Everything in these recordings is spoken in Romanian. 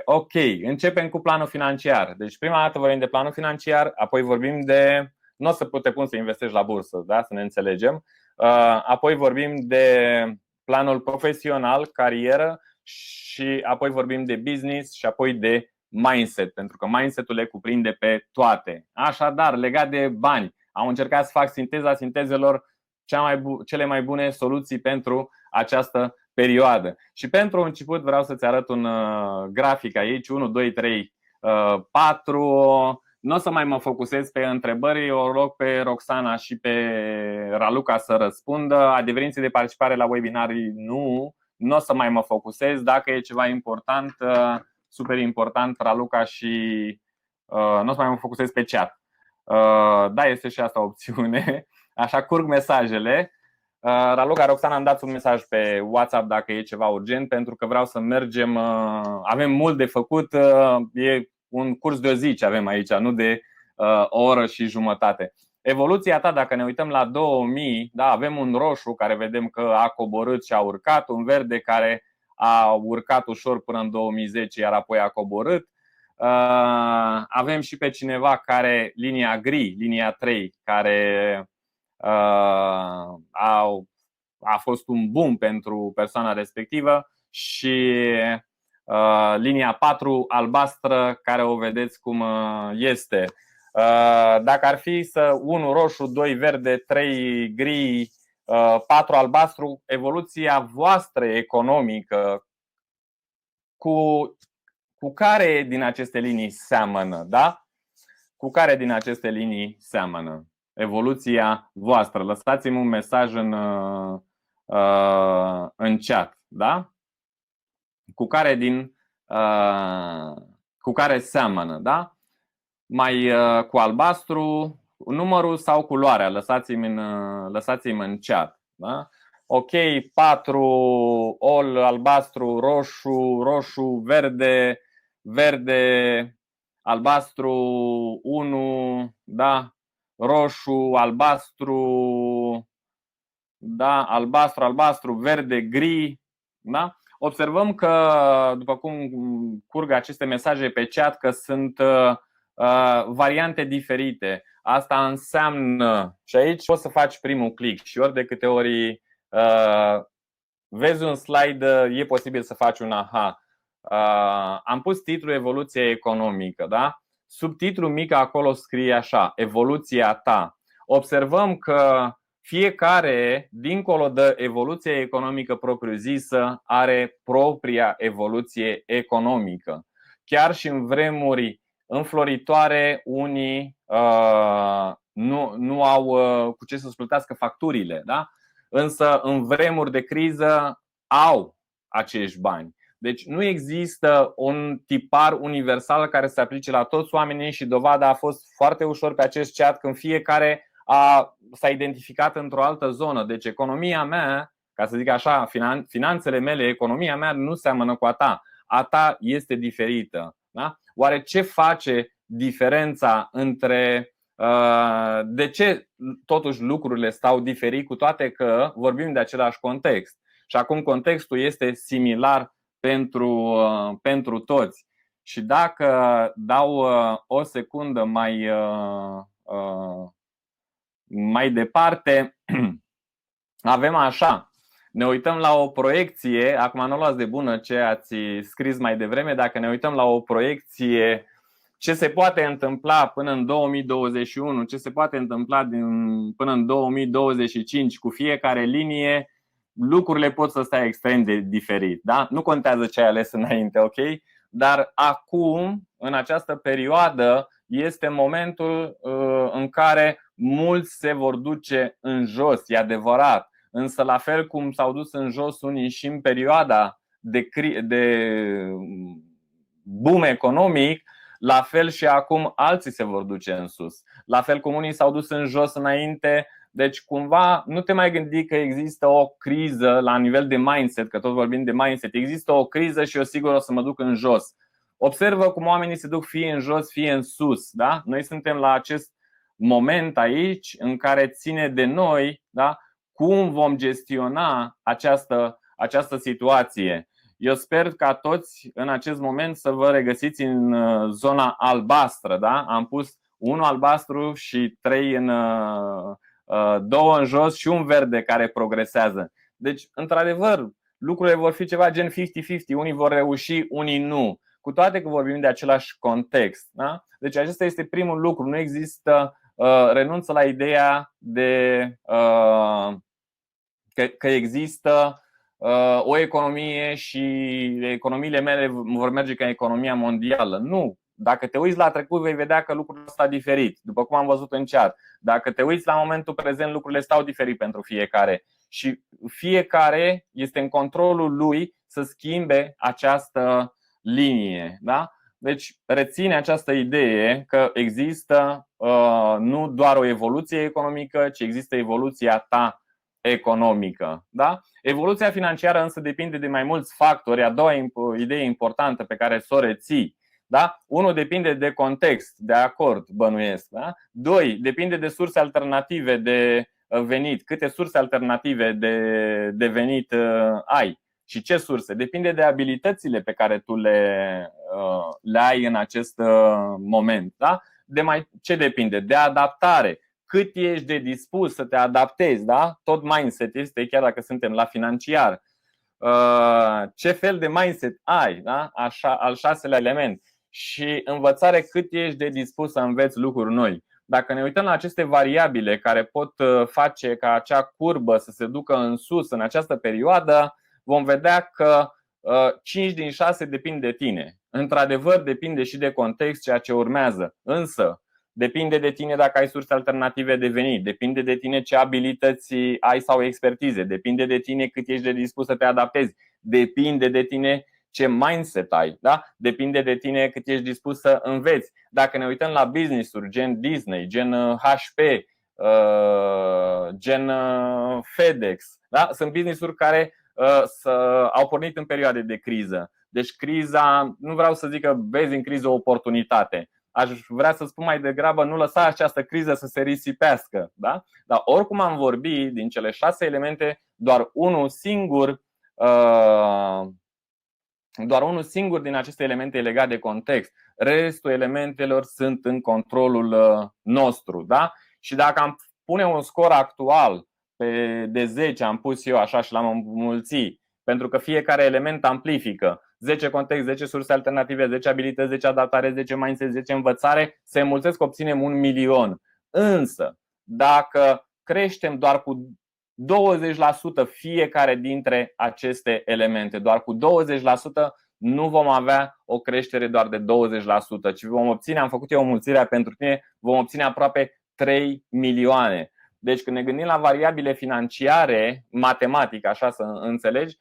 Ok, începem cu planul financiar. Deci prima dată vorbim de planul financiar, apoi vorbim de... Nu o să te pun să investești la bursă, da? Să ne înțelegem. Apoi vorbim de planul profesional, carieră, și apoi vorbim de business și apoi de mindset, pentru că mindset-ul le cuprinde pe toate. Așadar, legat de bani, am încercat să fac sinteza sintezelor, cele mai bune soluții pentru această perioadă. Și pentru început vreau să-ți arăt un grafic aici, 1, 2, 3, 4. Nu o să mai mă focusez pe întrebări, o rog pe Roxana și pe Raluca să răspundă. Adeverințe de participare la webinarii nu o să mai mă focusez. Dacă e ceva important, super important, Raluca, și nu o să mai mă focusez pe chat. Da, este și asta o opțiune. Așa curg mesajele. Raluca, Roxana, îmi dați un mesaj pe WhatsApp dacă e ceva urgent, pentru că vreau să mergem. Avem mult de făcut. E un curs de o zi ce avem aici, nu de o oră și jumătate. Evoluția ta, dacă ne uităm la 2000, da, avem un roșu care vedem că a coborât și a urcat, un verde care a urcat ușor până în 2010, iar apoi a coborât. Avem și pe cineva care, linia gri, linia 3, care a fost un boom pentru persoana respectivă, și linia 4 albastră, care o vedeți cum este. Dacă ar fi să 1 roșu, 2 verde, 3 gri, 4 albastru, evoluția voastră economică cu care din aceste linii seamănă, da? Cu care din aceste linii seamănă evoluția voastră? Lăsați-mi un mesaj în chat, da? Cu care seamănă, da? Mai cu albastru, numărul sau culoarea? Lăsați-mi în chat, da? Ok, 4 all, albastru, roșu, roșu, verde, verde, albastru 1, da? Roșu, albastru, da? Albastru, albastru, verde, gri, da? Observăm că, după cum curg aceste mesaje pe chat, că sunt variante diferite. Asta înseamnă, și aici poți să faci primul click și ori de câte ori vezi un slide, e posibil să faci un aha. Am pus titlul Evoluția economică, da? Subtitlul mic acolo scrie așa: evoluția ta. Observăm că fiecare, dincolo de evoluția economică propriu-zisă, are propria evoluție economică. Chiar și în vremuri înfloritoare, unii nu au cu ce să-și plătească facturile, da? Însă în vremuri de criză au acești bani. Deci nu există un tipar universal care se aplice la toți oamenii, și dovada a fost foarte ușor pe acest chat, când fiecare s-a identificat într-o altă zonă. Deci economia mea, ca să zic așa, finanțele mele, economia mea nu seamănă cu a ta. A ta este diferită, da? Oare ce face diferența între... De ce totuși lucrurile stau diferit, cu toate că vorbim de același context? Și acum contextul este similar pentru toți. Și dacă dau o secundă mai departe, avem așa. Ne uităm la o proiecție. Acum nu luați de bună ce ați scris mai devreme. Dacă ne uităm la o proiecție, ce se poate întâmpla până în 2021, ce se poate întâmpla până în 2025, cu fiecare linie, lucrurile pot să stea extrem de diferit, da? Nu contează ce ai ales înainte, ok? Dar acum, în această perioadă, este momentul în care mulți se vor duce în jos, e adevărat. Însă la fel cum s-au dus în jos unii și în perioada de boom economic, la fel și acum alții se vor duce în sus. La fel cum unii s-au dus în jos înainte. Deci cumva nu te mai gândi că există o criză la nivel de mindset, că tot vorbim de mindset. Există o criză și eu sigur o să mă duc în jos. Observă cum oamenii se duc fie în jos, fie în sus, da? Noi suntem la acest moment aici în care ține de noi, da? Cum vom gestiona această situație. Eu sper ca toți în acest moment să vă regăsiți în zona albastră, da? Am pus unul albastru și 3 în 2 în jos și un verde care progresează. Deci, într-adevăr, lucrurile vor fi ceva gen 50-50, unii vor reuși, unii nu, cu toate că vorbim de același context, da? Deci acesta este primul lucru, nu există renunță la ideea de că există o economie și economiile mele vor merge ca economia mondială. Nu. Dacă te uiți la trecut, vei vedea că lucrurile stau diferit, după cum am văzut în chat. Dacă te uiți la momentul prezent, lucrurile stau diferit pentru fiecare. Și fiecare este în controlul lui să schimbe această linie. Da? Deci reține această idee că există nu doar o evoluție economică, ci există evoluția ta economică. Da? Evoluția financiară însă depinde de mai mulți factori. A doua idee importantă pe care să o reții. Da? Unul depinde de context, de acord, bănuiesc. Da? Doi, depinde de surse alternative de venit. Câte surse alternative de venit ai? Și ce surse? Depinde de abilitățile pe care tu le ai în acest moment. Da? Ce depinde? De adaptare. Cât ești de dispus să te adaptezi, da? Tot mindset este, chiar dacă suntem la financiar. Ce fel de mindset ai, da? Așa, al șaselea element. Și învățare, cât ești de dispus să înveți lucruri noi. Dacă ne uităm la aceste variabile care pot face ca acea curbă să se ducă în sus în această perioadă, vom vedea că 5 din 6 depind de tine. Într-adevăr, depinde și de context ceea ce urmează. Însă, depinde de tine dacă ai surse alternative de venit, depinde de tine ce abilități ai sau expertize, depinde de tine cât ești de dispus să te adaptezi, depinde de tine ce mindset ai, da? Depinde de tine cât ești dispus să înveți. Dacă ne uităm la business-uri gen Disney, gen HP, gen FedEx, da? Sunt business-uri care au pornit în perioade de criză. Deci criza, nu vreau să zic că vezi în criză o oportunitate. Aș vrea să spun mai degrabă, nu lăsa această criză să se risipească, da? Dar oricum am vorbit, din cele 6 elemente, doar unul singur din aceste elemente e legat de context. Restul elementelor sunt în controlul nostru, da? Și dacă am pune un scor actual de 10, am pus eu așa și l-am înmulțit, pentru că fiecare element amplifică. 10 context, 10 surse alternative, 10 abilități, 10 adaptare, 10 mindset, 10 învățare, se înmulțesc, obținem 1.000.000. Însă, dacă creștem doar cu 20% fiecare dintre aceste elemente, doar cu 20%, nu vom avea o creștere doar de 20%, ci vom obține, am făcut eu o mulțire pentru tine, vom obține aproape 3 milioane. Deci când ne gândim la variabile financiare, matematic, așa să înțelegi,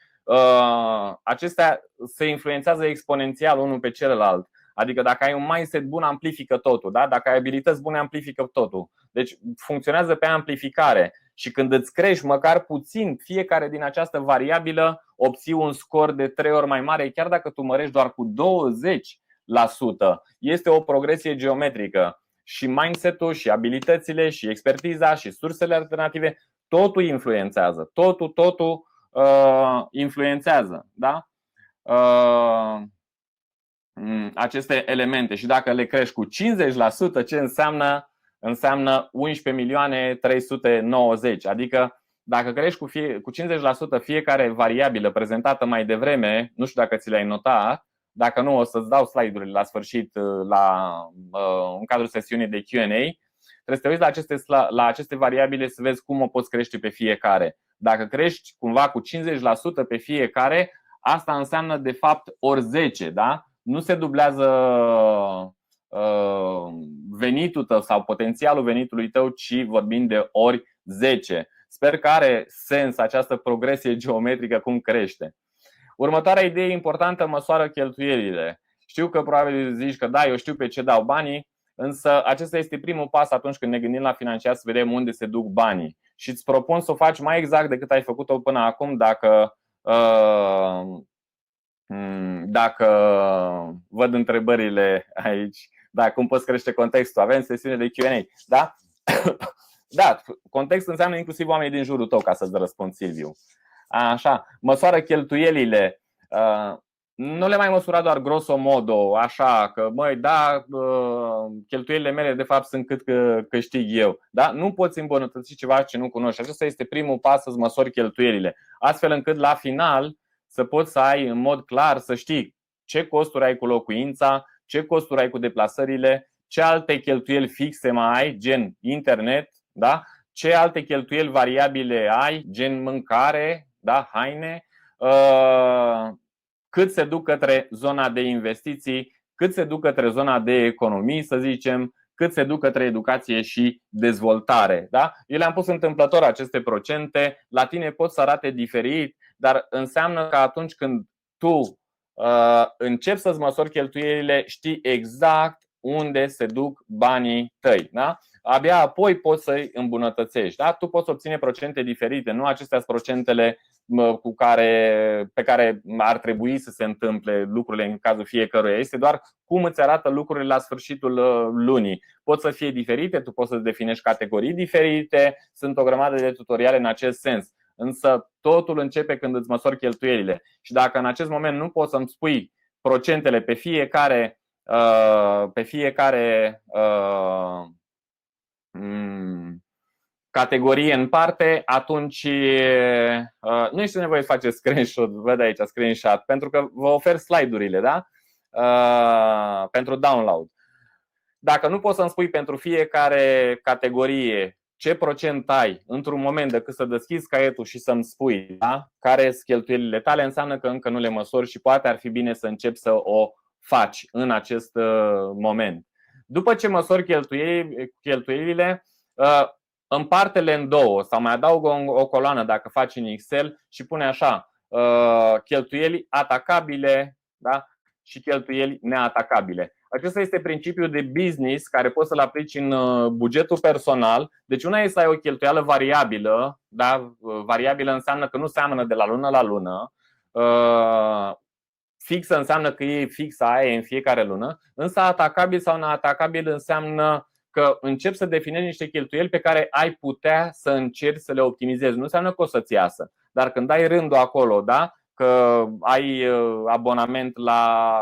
acestea se influențează exponențial unul pe celălalt. Adică dacă ai un mindset bun, amplifică totul, da? Dacă ai abilități bune, amplifică totul. Deci funcționează pe amplificare. Și când îți crești măcar puțin fiecare din această variabilă, obții un scor de 3 ori mai mare, chiar dacă tu mărești doar cu 20%. Este o progresie geometrică. Și mindset-ul, și abilitățile, și expertiza, și sursele alternative, totul influențează. Totul influențează, da? Aceste elemente. Și dacă le crești cu 50%, ce înseamnă? Înseamnă 11.390.000. Adică dacă crești cu 50% fiecare variabilă prezentată mai devreme, nu știu dacă ți le-ai notat, dacă nu o să-ți dau slide-urile la sfârșit în cadrul sesiunii de Q&A. Trebuie să te uiți la aceste variabile să vezi cum o poți crește pe fiecare. Dacă crești cumva cu 50% pe fiecare, asta înseamnă de fapt ori 10, da? Nu se dublează venitul tău sau potențialul venitului tău, ci vorbim de ori 10. Sper că are sens această progresie geometrică cum crește. Următoarea idee importantă, măsoară cheltuielile. Știu că probabil zici că da, eu știu pe ce dau banii, însă acesta este primul pas atunci când ne gândim la financiar, să vedem unde se duc banii. Și îți propun să o faci mai exact decât ai făcut-o până acum dacă văd întrebările aici. Da, cum poți crește contextul? Avem sesiune de Q&A, da? Da, context înseamnă inclusiv oamenii din jurul tău, ca să-ți răspund, Silviu. Așa, măsoară cheltuielile. Nu le mai măsura doar grosomodo, așa că, măi, da, cheltuielile mele de fapt sunt cât câștig eu. Da? Nu poți îmbunătăți ceva ce nu cunoști. Acesta este primul pas, să-ți măsori cheltuielile, astfel încât la final să poți să ai în mod clar, să știi ce costuri ai cu locuința, ce costuri ai cu deplasările, ce alte cheltuieli fixe mai ai, gen internet, da? Ce alte cheltuieli variabile ai, gen mâncare, da? Haine, cât se duc către zona de investiții, cât se duc către zona de economii, să zicem, cât se duc către educație și dezvoltare. Da? Eu le-am pus întâmplător aceste procente, la tine pot să arate diferit, dar înseamnă că atunci când tu începi să-ți măsori cheltuielile, știi exact unde se duc banii tăi. Da? Abia apoi poți să-i îmbunătățești. Da? Tu poți obține procente diferite, nu acestea sunt procentele pe care ar trebui să se întâmple lucrurile în cazul fiecăruia. Este doar cum îți arată lucrurile la sfârșitul lunii. Pot să fie diferite, tu poți să definești categorii diferite, sunt o grămadă de tutoriale în acest sens. Însă totul începe când îți măsori cheltuielile. Și dacă în acest moment nu poți să-mi spui procentele pe fiecare categorie în parte, atunci nu este nevoie să faceți screenshot, văd aici screenshot, pentru că vă ofer slide-urile, da? Pentru download. Dacă nu poți să-mi spui pentru fiecare categorie ce procent ai într-un moment decât să deschizi caietul și să-mi spui, da, care sunt cheltuielile tale, înseamnă că încă nu le măsori și poate ar fi bine să începi să o faci în acest moment. După ce măsori cheltuielile, împarte-le în două sau mai adaugă o coloană dacă faci în Excel și pune așa: cheltuieli atacabile, da? Și cheltuieli neatacabile. Acesta este principiul de business care poți să-l aplici în bugetul personal. Deci una e să ai o cheltuială variabilă, da? Variabilă înseamnă că nu seamănă de la lună la lună. Fixă înseamnă că e fixă, aia e în fiecare lună. Însă atacabil sau neatacabil înseamnă că începi să definești niște cheltuieli pe care ai putea să încerci să le optimizezi. Nu înseamnă că o să-ți iasă, dar când ai rândul acolo, da? Că ai abonament la,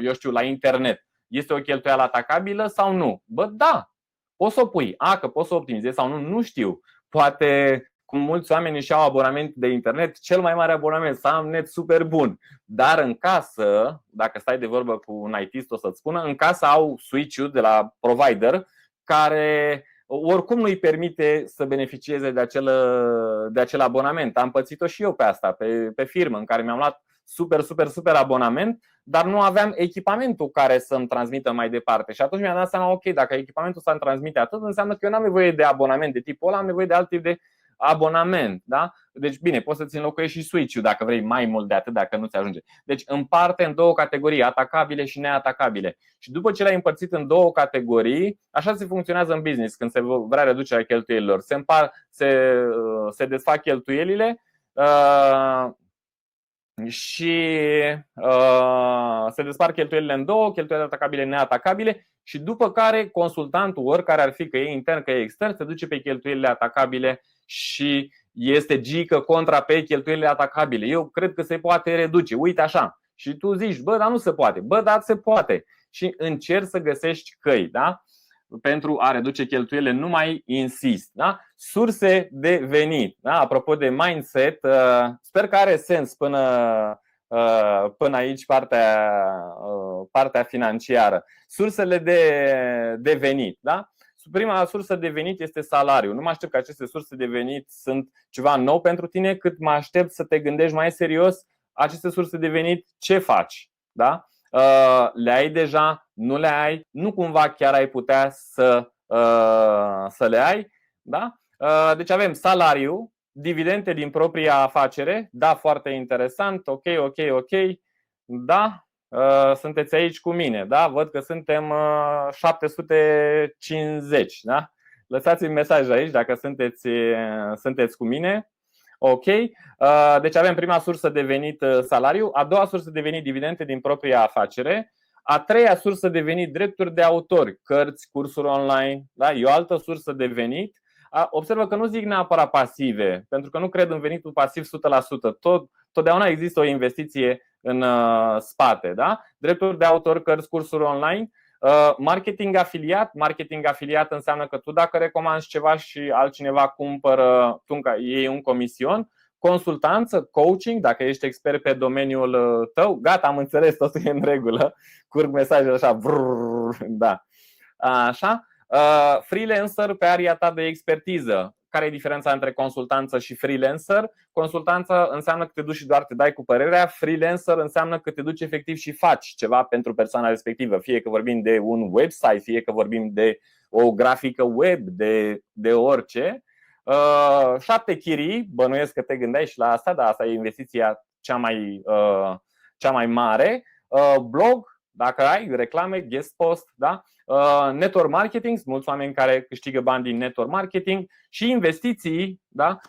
eu știu, la internet, este o cheltuială atacabilă sau nu? Bă, da, poți să o pui. Că poți să o optimizezi sau nu, nu știu. Poate, cum mulți oameni își iau abonament de internet, cel mai mare abonament, să am net super bun. Dar în casă, dacă stai de vorbă cu un IT-ist, o să-ți spună, în casă au switch-ul de la provider care oricum nu îi permite să beneficieze de acel abonament. Am pățit-o și eu pe asta, pe firmă, în care mi-am luat super abonament, dar nu aveam echipamentul care să-mi transmită mai departe. Și atunci mi-am dat seama, ok, dacă echipamentul să-mi transmite atât, înseamnă că eu n-am nevoie de abonament de tipul ăla, am nevoie de alt tip de abonament. Da? Deci bine, poți să-ți înlocuiești și switch-ul dacă vrei mai mult de atât, dacă nu ți ajunge. Deci împarte în două categorii, atacabile și neatacabile. Și după ce le-ai împărțit în două categorii, așa se funcționează în business când se vrea reducerea cheltuielilor. Se desfac cheltuielile și se despart cheltuielile în două, cheltuielile atacabile, neatacabile, și după care consultantul, oricare ar fi, că e intern, că e extern, se duce pe cheltuielile atacabile și este gică contra pe cheltuielile atacabile. Eu cred că se poate reduce, uite așa. Și tu zici, bă, dar nu se poate. Bă, dar se poate. Și încerci să găsești căi, da? Pentru a reduce cheltuielile, nu mai insist. Da? Surse de venit. Da? Apropo de mindset, sper că are sens până aici partea financiară. Sursele de venit. Da? Prima sursă de venit este salariul. Nu mă aștept că aceste surse de venit sunt ceva nou pentru tine, cât mă aștept să te gândești mai serios aceste surse de venit, ce faci? Da? Le ai deja? Nu le ai? Nu cumva chiar ai putea să le ai? Da? Deci avem salariu, dividende din propria afacere. Da, foarte interesant. Ok. Da, sunteți aici cu mine. Da? Văd că suntem 750. Da? Lăsați-mi mesaj aici dacă sunteți cu mine. Ok. Deci avem prima sursă de venit, salariu. A doua sursă de venit, dividende din propria afacere. A treia sursă de venit, drepturi de autor, cărți, cursuri online, da? E o altă sursă de venit. Observă că nu zic neapărat pasive, pentru că nu cred în venitul pasiv 100%. Totdeauna există o investiție în spate, da? Drepturi de autor, cărți, cursuri online. Marketing afiliat. Marketing afiliat înseamnă că tu dacă recomanzi ceva și altcineva cumpără, tu iei un comision. Consultanță, coaching, dacă ești expert pe domeniul tău, gata, am înțeles, totul e în regulă. Curg mesajele așa, brrr, da. Așa. Freelancer pe area ta de expertiză. Care e diferența între consultanță și freelancer? Consultanță înseamnă că te duci și doar te dai cu părerea. Freelancer înseamnă că te duci efectiv și faci ceva pentru persoana respectivă. Fie că vorbim de un website, fie că vorbim de o grafică web, de orice. 7 chirii, bănuiesc că te gândeai și la asta, dar asta e investiția cea mai mare. Blog, dacă ai reclame, guest post, da? Network marketing, mulți oameni care câștigă bani din network marketing și investiții, da?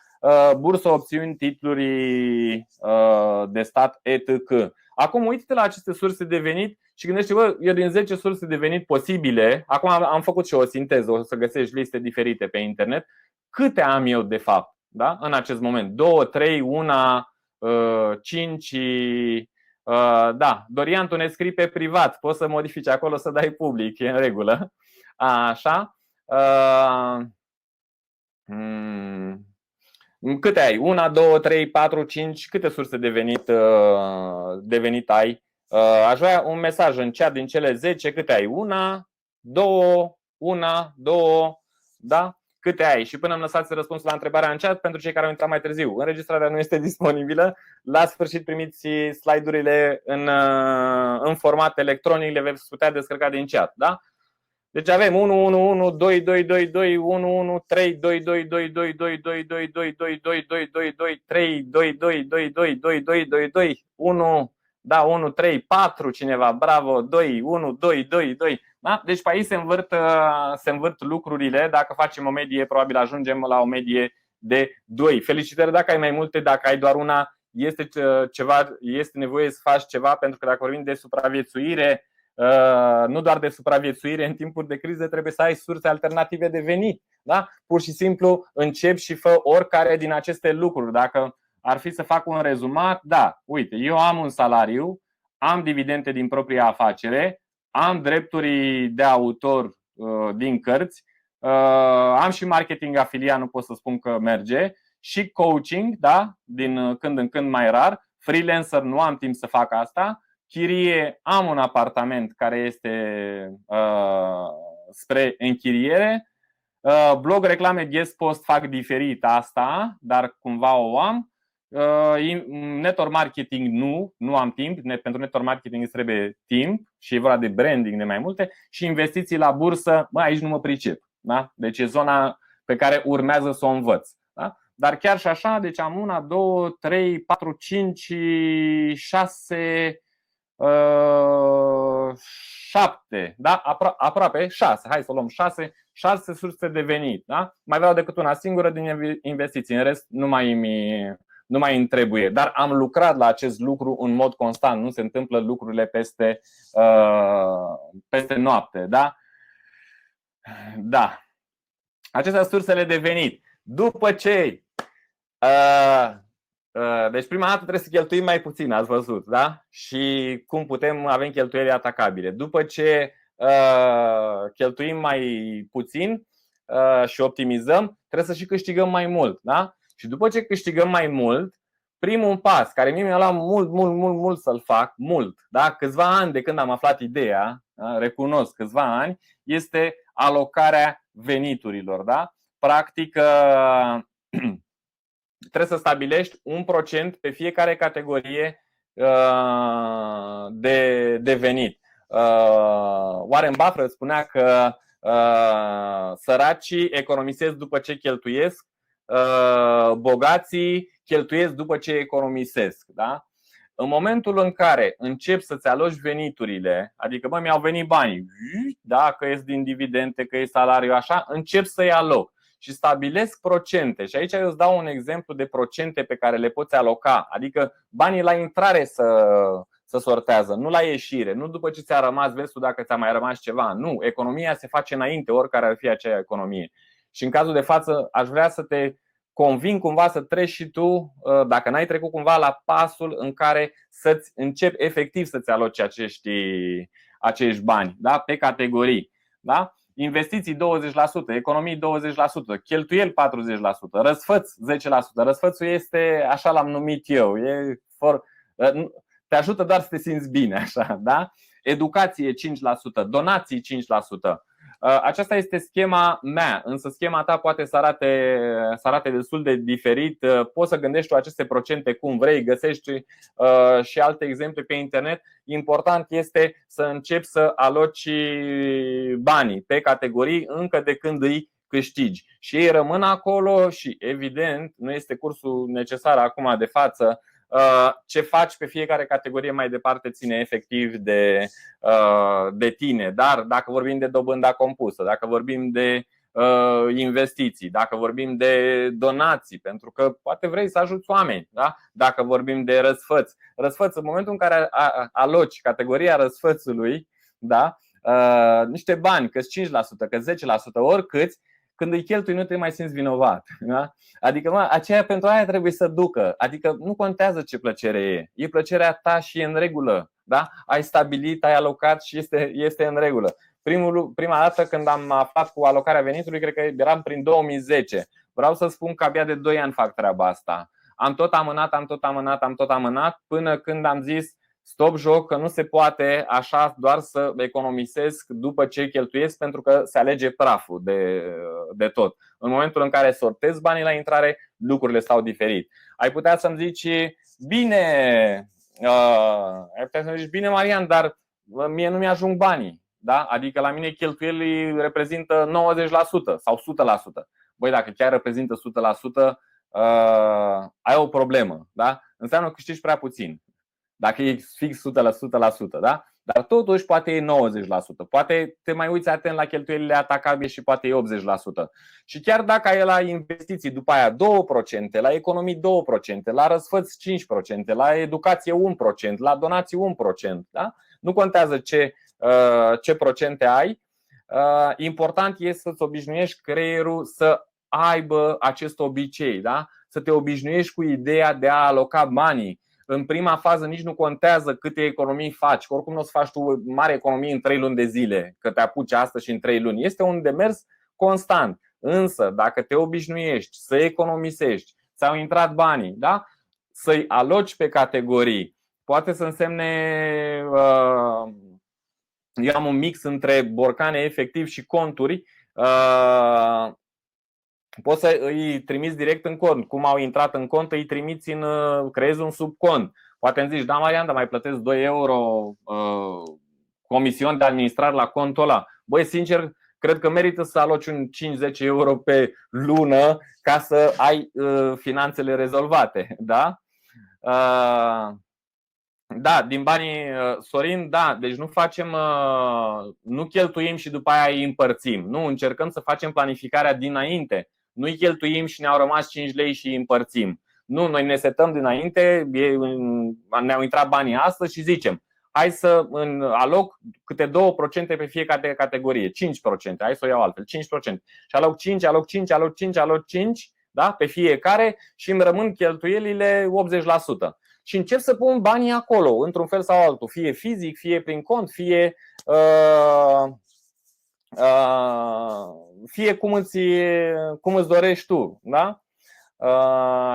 Bursă, opțiuni, titluri de stat, etc. Acum uite-te la aceste surse de venit și gândește-vă, eu din 10 surse de venit posibile, acum am făcut și o sinteză, o să găsești liste diferite pe internet. Câte am eu de fapt, da? În acest moment? 2, 3, 1, 5. Da, Dorian, tu ne scrii pe privat, poți să modifici acolo, să dai public, e în regulă. Așa. Câte ai? 1, 2, 3, 4, 5. Câte surse de venit ai? Aș vrea un mesaj în chat din cele 10. Câte ai? 1, 2, 1, 2, da? Câte ai? Și până îmi lăsați răspunsul la întrebarea în chat, pentru cei care au intrat mai târziu. Înregistrarea nu este disponibilă. La sfârșit primiți slide-urile în format electronic, le veți putea descărca din chat, da? Deci avem 1 1 1 2 2 2 2 1 1 3 2 2 2 2 2 2 2 2 2 2 2 2 2 3 2 2 2 2 2 2 2 2 1. Da, 1 3 4 cineva, bravo, 2 1 2 2 2. Da? Deci pe aici se învârt lucrurile. Dacă facem o medie, probabil ajungem la o medie de 2. Felicitări dacă ai mai multe, dacă ai doar una, este nevoie să faci ceva, pentru că dacă vorbim de supraviețuire, nu doar de supraviețuire în timpuri de criză, trebuie să ai surse alternative de venit, da? Pur și simplu începi și fă oricare din aceste lucruri. Dacă ar fi să fac un rezumat, da, uite, eu am un salariu, am dividende din propria afacere, am drepturi de autor din cărți, am și marketing afiliat, nu pot să spun că merge, și coaching, da, din când în când mai rar. Freelancer nu am timp să fac asta. Chirie, am un apartament care este spre închiriere. Blog, reclame, guest post fac diferit asta, dar cumva o am. Network marketing nu am timp. Pentru network marketing îți trebuie timp și e vorba de branding de mai multe. Și investiții la bursă, aici nu mă pricep, da? Deci e zona pe care urmează să o învăț, da? Dar chiar și așa, deci am 1, 2, 3, 4, 5, 6, 7, da? Aproape 6, hai să luăm 6 surse de venit, da? Mai vreau decât una singură din investiții, în rest nu mai îmi trebuie. Dar am lucrat la acest lucru în mod constant, nu se întâmplă lucrurile peste noapte, da? Da. Acestea sunt sursele de venit. După ce deci prima dată trebuie să cheltuim mai puțin, ați văzut, da? Și cum avem cheltuieli atacabile. După ce cheltuim mai puțin și optimizăm, trebuie să și câștigăm mai mult, da? Și după ce câștigăm mai mult, primul pas, care mie mi-a luat mult să-l fac, da? Câțiva ani de când am aflat ideea, da? Recunosc, câțiva ani, este alocarea veniturilor, da? Practic trebuie să stabilești 1% pe fiecare categorie de venit. Warren Buffett spunea că săracii economisesc după ce cheltuiesc, bogații cheltuiesc după ce economisesc, da? În momentul în care începi să-ți aloci veniturile, adică mi-au venit banii, da, că ies din dividende, că e salariu, așa, încep să-i aloc și stabilesc procente. Și aici eu îți dau un exemplu de procente pe care le poți aloca. Adică banii la intrare să să sortează, nu la ieșire, nu după ce ți-a rămas, vezi tu dacă ți-a mai rămas ceva. Nu, economia se face înainte, oricare ar fi acea economie. Și în cazul de față aș vrea să te convin cumva să treci și tu, dacă n-ai trecut cumva, la pasul în care să-ți începi efectiv să-ți aloci acești bani, da? Pe categorii, da? Investiții 20%, economii 20%, cheltuieli 40%, răsfăț 10%. Răsfățul este, așa l-am numit eu, te ajută doar să te simți bine, așa, da? Educație 5%, donații 5%. Aceasta este schema mea, însă schema ta poate să arate destul de diferit. Poți să gândești tu aceste procente cum vrei, găsești și alte exemple pe internet. Important este să începi să aloci banii pe categorii încă de când îi câștigi. Și ei rămân acolo și evident nu este cursul necesar acum de față. Ce faci pe fiecare categorie mai departe ține efectiv de tine. Dar dacă vorbim de dobânda compusă, dacă vorbim de investiții, dacă vorbim de donații, pentru că poate vrei să ajuți oameni, da? Dacă vorbim de răsfăț, în momentul în care aloci categoria răsfățului, da? Niște bani, că 5%, că 10%, oricâți, când îi cheltui nu te mai simți vinovat, da? Adică aceea pentru aia trebuie să ducă. Adică nu contează ce plăcere e plăcerea ta și e în regulă, da? Ai stabilit, ai alocat și este în regulă. Prima dată când am aflat cu alocarea venitului, cred că eram prin 2010. Vreau să spun că abia de 2 ani fac treaba asta. Am tot amânat până când am zis stop joc, că nu se poate așa doar să economisesc după ce cheltuiesc, pentru că se alege praful de tot. În momentul în care sortez banii la intrare, lucrurile stau diferit. Ai putea să-mi zici, bine, Marian, dar mie nu mi-ajung banii, da? Adică la mine cheltuielii reprezintă 90% sau 100%. Băi, dacă chiar reprezintă 100%, ai o problemă, da? Înseamnă că câștigi prea puțin. Dacă e fix 100%, da? Dar totuși poate e 90%. Poate te mai uiți atent la cheltuielile atacabile și poate e 80%. Și chiar dacă ai la investiții după aia 2%, la economii 2%, la răsfăți 5%, la educație 1%, la donații 1%, da? Nu contează ce procente ai. Important este să-ți obișnuiești creierul să aibă acest obicei, da? Să te obișnuiești cu ideea de a aloca banii. În prima fază nici nu contează câte economii faci, că oricum nu o să faci tu mare economie în 3 luni de zile, că te apuci astăzi și în 3 luni. Este un demers constant. Însă, dacă te obișnuiești să economisești, ți-au intrat banii, da? Să-i aloci pe categorii, poate să însemne eu am un mix între borcane efectiv și conturi. Poți să îi trimiți direct în cont. Cum au intrat în cont, îi trimiți creezi un subcont. Poate îmi zici, da, Marian, dar mai plătesc 2 euro comision de administrare la contul ăla. Băi, sincer, cred că merită să aloci un 5-10 euro pe lună ca să ai finanțele rezolvate, da? Da, din banii Sorin, da, deci nu cheltuim și după aia îi împărțim. Nu, încercăm să facem planificarea dinainte. Nu-i cheltuim și ne-au rămas 5 lei și îi împărțim. Nu, noi ne setăm dinainte, ne-au intrat banii astăzi și zicem hai să aloc câte 2% pe fiecare categorie, 5%, hai să o iau altfel, 5%. Și aloc 5, aloc 5, aloc 5, aloc 5, da, pe fiecare și îmi rămân cheltuielile 80%. Și încep să pun banii acolo, într-un fel sau altul, fie fizic, fie prin cont, fie cum îți dorești tu, da?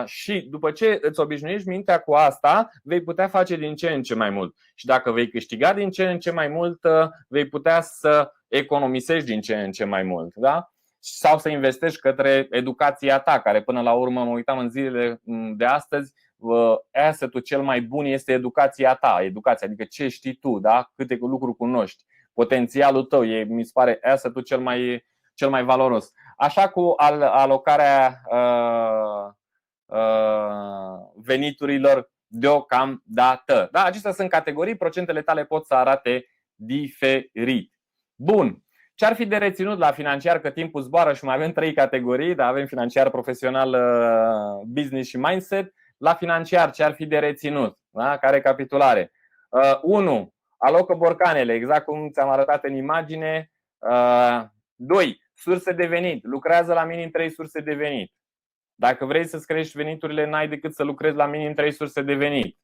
Și după ce îți obișnuiești mintea cu asta, vei putea face din ce în ce mai mult. Și dacă vei câștiga din ce în ce mai mult, vei putea să economisești din ce în ce mai mult, da? Sau să investești către educația ta, care până la urmă, mă uitam în zilele de astăzi, asset-ul cel mai bun este educația ta, educația, adică ce știi tu, da? Câte lucruri cunoști, potențialul tău, mi se pare asset-ul cel mai valoros. Așa cu alocarea veniturilor deocamdată. Da, acestea sunt categorii, procentele tale pot să arate diferit. Bun. Ce ar fi de reținut la financiar, că timpul zboară și mai avem 3 categorii, dar avem financiar, profesional, business și mindset. La financiar, ce ar fi de reținut? Da? Ca recapitulare. 1. Alocă borcanele, exact cum ți-am arătat în imagine. 2. Surse de venit. Lucrează la minim 3 surse de venit. Dacă vrei să-ți crești veniturile, n-ai decât să lucrezi la minim 3 surse de venit.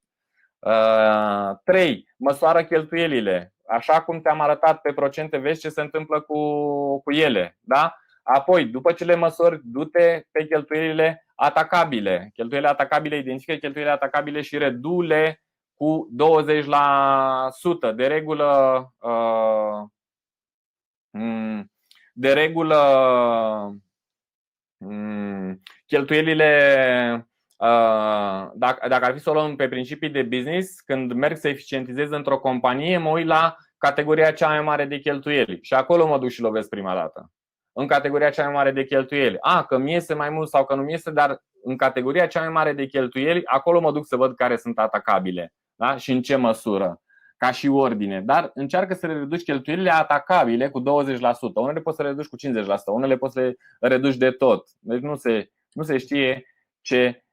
3. Măsoară cheltuielile. Așa cum te-am arătat pe procente, vezi ce se întâmplă cu ele. Da? Apoi, după ce le măsori, du-te pe cheltuielile atacabile. Cheltuielile atacabile, identifică cheltuielile atacabile și redu-le cu 20%. De regulă cheltuielile, dacă ar fi să o luăm pe principii de business, când merg să eficientizez într-o companie, mă uit la categoria cea mai mare de cheltuieli și acolo mă duc și lovesc prima dată. În categoria cea mai mare de cheltuieli. Că mi iese mai mult sau că nu mi iese, dar în categoria cea mai mare de cheltuieli, acolo mă duc să văd care sunt atacabile, da? Și în ce măsură, ca și ordine. Dar încearcă să le reduci cheltuielile atacabile cu 20%. Unele poți să le reduci cu 50%, unele poți să le reduci de tot. Deci nu se știe ce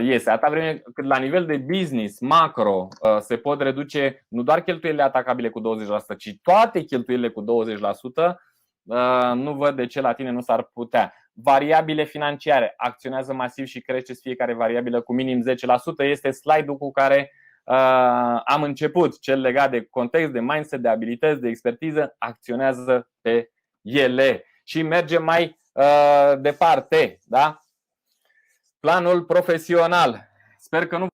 iese. Atâta vreme cât la nivel de business macro se pot reduce nu doar cheltuielile atacabile cu 20%, ci toate cheltuielile cu 20%, nu văd de ce la tine nu s-ar putea. Variabile financiare. Acționează masiv și creșteți fiecare variabilă cu minim 10%. Este slide-ul cu care am început, cel legat de context, de mindset, de abilități, de expertiză. Acționează pe ele. Și mergem mai departe, da? Planul profesional. Sper că nu